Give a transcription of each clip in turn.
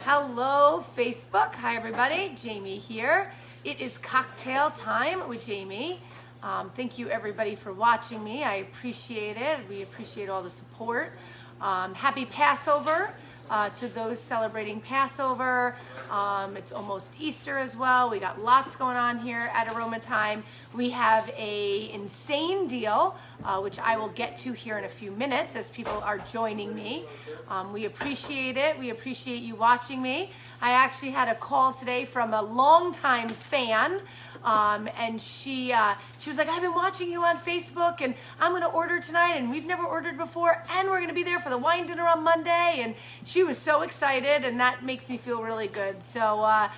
Hello, Facebook. Hi, everybody. Jamie here. It is cocktail time with Jamie. Thank you, everybody, for watching me. I appreciate it. We appreciate all the support. Happy Passover to those celebrating Passover. It's almost Easter as well. We got lots going on here at Aroma Thyme. We have a insane deal, which I will get to here in a few minutes as people are joining me. We appreciate it. We appreciate you watching me. I actually had a call today from a longtime fan. And she was like, I've been watching you on Facebook and I'm going to order tonight and we've never ordered before and we're going to be there for the wine dinner on Monday. And she was so excited and that makes me feel really good. So,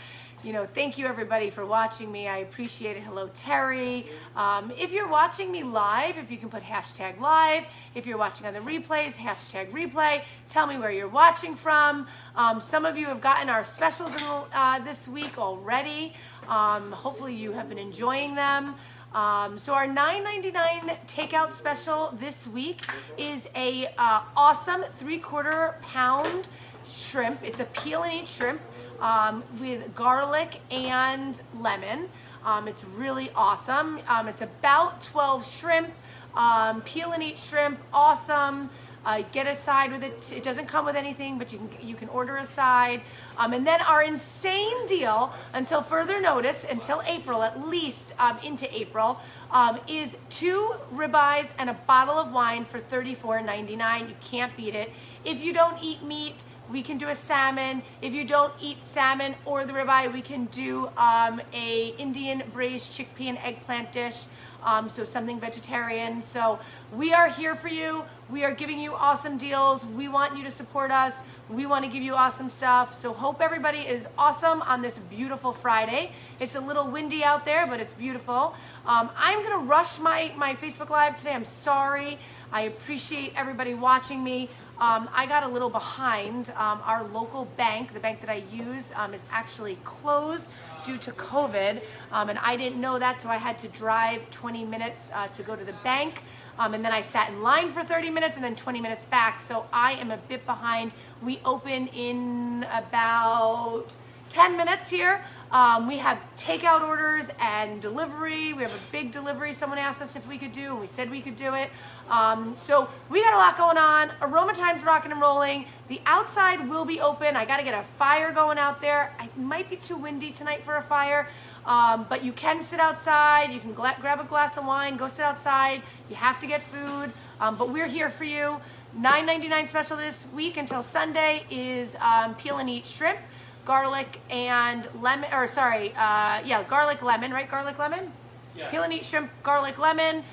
thank you everybody for watching me. I appreciate it. Hello, Terry. If you're watching me live, if you can put hashtag live. If you're watching on the replays, hashtag replay. Tell me where you're watching from. Some of you have gotten our specials this week already. Hopefully you have been enjoying them. So our $9.99 takeout special this week is a awesome 3/4 pound shrimp. It's a peel and eat shrimp with garlic and lemon. It's really awesome. It's about 12 shrimp, peel and eat shrimp, awesome. Get a side with it. It doesn't come with anything, but you can order a side. And then our insane deal until further notice, until April, at least into April, is 2 ribeyes and a bottle of wine for $34.99. You can't beat it. If you don't eat meat, we can do a salmon. If you don't eat salmon or the ribeye, we can do a Indian braised chickpea and eggplant dish. So something vegetarian. So we are here for you. We are giving you awesome deals. We want you to support us. We want to give you awesome stuff. So hope everybody is awesome on this beautiful Friday. It's a little windy out there, but it's beautiful. I'm going to rush my Facebook Live today. I'm sorry. I appreciate everybody watching me. I got a little behind. Our local bank, the bank that I use, is actually closed due to COVID, and I didn't know that, so I had to drive 20 minutes to go to the bank, and then I sat in line for 30 minutes and then 20 minutes back, so I am a bit behind. We open in about 10 minutes here. We have takeout orders and delivery. We have a big delivery someone asked us if we could do, and we said we could do it. So we got a lot going on. Aroma Thyme's rocking and rolling. The outside will be open. I got to get a fire going out there. It might be too windy tonight for a fire, but you can sit outside. You can grab a glass of wine, go sit outside. You have to get food, but we're here for you. $9.99 special this week until Sunday is peel and eat shrimp, garlic and lemon, garlic lemon, right? Garlic lemon? Yeah. Peel and eat shrimp, garlic lemon.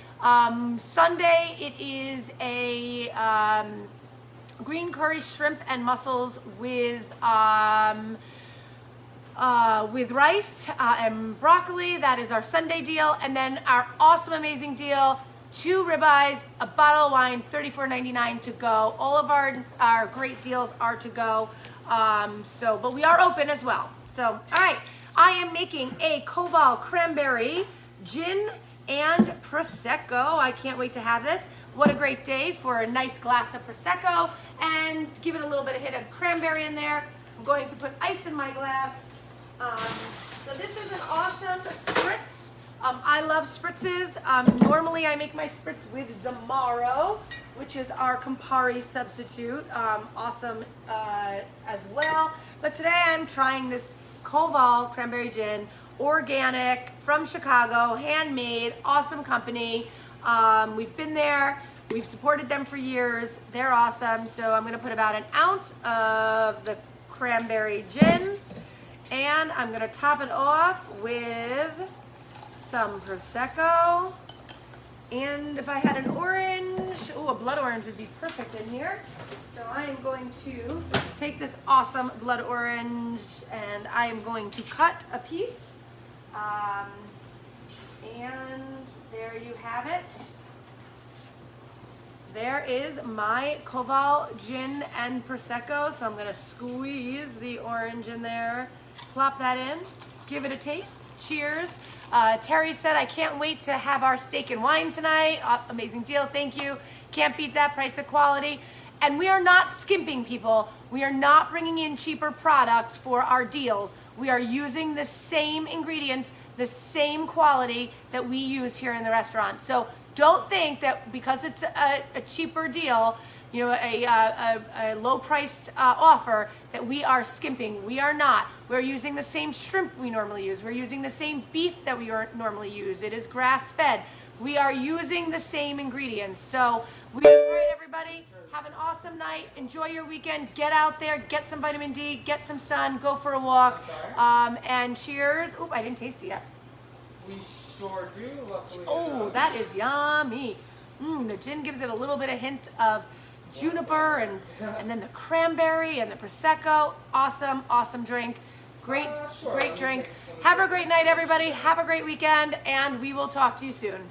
Sunday it is a green curry shrimp and mussels with rice and broccoli. That is our Sunday deal. And then our awesome, amazing deal, 2 ribeyes, a bottle of wine, $34.99 to go. All of our great deals are to go. But we are open as well. So, all right, I am making a Koval cranberry gin and Prosecco. I can't wait to have this. What a great day for a nice glass of Prosecco and give it a little bit of hit of cranberry in there. I'm going to put ice in my glass. So this is an awesome Spritz. I love Spritzes. Normally I make my Spritz with Zamaro, which is our Campari substitute. Awesome as well. But today I'm trying this Koval cranberry gin, organic, from Chicago, handmade, awesome company. We've been there. We've supported them for years. They're awesome. So I'm going to put about an ounce of the cranberry gin, and I'm going to top it off with some Prosecco. And if I had an orange, a blood orange would be perfect in here. So I am going to take this awesome blood orange and I am going to cut a piece. And there you have it. There is my Koval gin and Prosecco. So I'm going to squeeze the orange in there, plop that in, give it a taste. Cheers. Terry said, I can't wait to have our steak and wine tonight. Amazing deal. Thank you. Can't beat that price of quality. And we are not skimping, people. We are not bringing in cheaper products for our deals. We are using the same ingredients, the same quality that we use here in the restaurant. So don't think that because it's a cheaper deal, you know, a low-priced offer, that we are skimping. We are not. We're using the same shrimp we normally use. We're using the same beef that we normally use. It is grass-fed. We are using the same ingredients. So, all right, everybody, have an awesome night. Enjoy your weekend. Get out there, get some vitamin D, get some sun, go for a walk, and cheers. Oop, I didn't taste it yet. We sure do, luckily. Oh, that is yummy. The gin gives it a little bit of hint of juniper and then the cranberry and the Prosecco. Awesome, awesome drink. Great, Sure. great drink. Have a great night, everybody. Have a great weekend, and we will talk to you soon.